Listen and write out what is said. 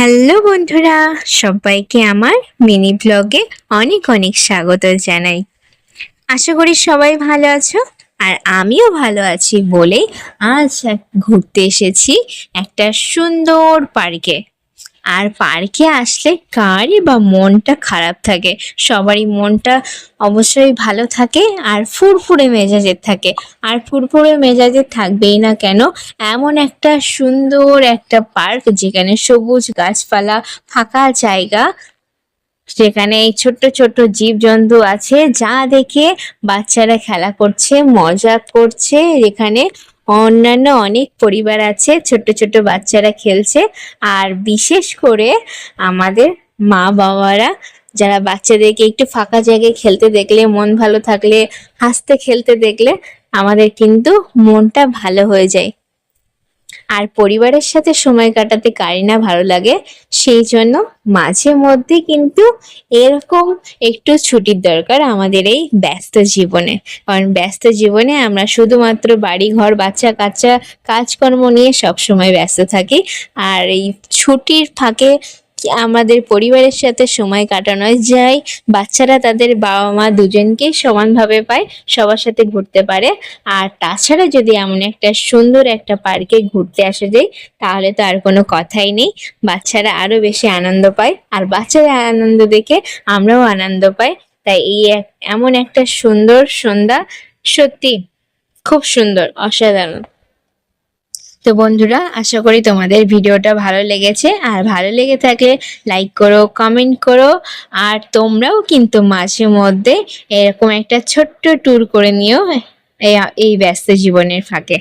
Hello বন্ধুরা, সবাইকে আমার মিনি ব্লগে অনেক অনেক স্বাগত জানাই। আশা করি সবাই ভালো আছো, আর আমিও ভালো আছি বলেই আজ ঘুরতে এসেছি একটা সুন্দর পার্কে। আর পার্কে আসলে কারই বা মনটা খারাপ থাকে, সবারই মনটা অবশ্যই ভালো থাকে আর ফুরফুরে মেজাজের থাকে। আর ফুরফুরে মেজাজের থাকবেই না কেন, এমন একটা সুন্দর একটা পার্ক যেখানে সবুজ গাছপালা, ফাঁকা জায়গা, সেখানে এই ছোট্ট ছোট্ট জীবজন্তু আছে যা দেখে বাচ্চারা খেলা করছে, মজা করছে। এখানে অন্যান্য অনেক পরিবার আছে, ছোট্ট ছোট্ট বাচ্চারা খেলছে। আর বিশেষ করে আমাদের মা বাবারা যারা বাচ্চাদেরকে একটু ফাঁকা জায়গায় খেলতে দেখলে, মন ভালো থাকলে, হাসতে খেলতে দেখলে আমাদের কিন্তু মনটা ভালো হয়ে যায়। আর পরিবারের সাথে সময় কাটাতে কারই না ভালো লাগে, সেই জন্য মাঝে মধ্যে কিন্তু এরকম একটু ছুটির দরকার আমাদের এই ব্যস্ত জীবনে। কারণ ব্যস্ত জীবনে আমরা শুধুমাত্র বাড়ি ঘর বাচ্চা কাচ্চা কাজকর্ম নিয়ে সবসময় ব্যস্ত থাকি। আর এই ছুটির ফাঁকে আমাদের পরিবারের সাথে সময় কাটানো যায়, বাচ্চারা তাদের বাবা মা দুজনকেই সমানভাবে পায়, সবার সাথে ঘুরতে পারে। আর তাছাড়া যদি এমন একটা সুন্দর একটা পার্কে ঘুরতে আসা যায়, তাহলে তো আর কোনো কথাই নেই, বাচ্চারা আরো বেশি আনন্দ পায়। আর বাচ্চারা আনন্দ দেখে আমরাও আনন্দ পাই। তাই এমন একটা সুন্দর সন্ধ্যা সত্যি খুব সুন্দর, অসাধারণ। তো বন্ধুরা, আশা করি তোমাদের ভিডিওটা ভালো লেগেছে। আর ভালো লেগে থাকলে লাইক করো, কমেন্ট করো। আর তোমরাও কিন্তু মাঝে মধ্যে এরকম একটা ছোট্ট ট্যুর করে নিও এই ব্যস্ত জীবনের ফাঁকে।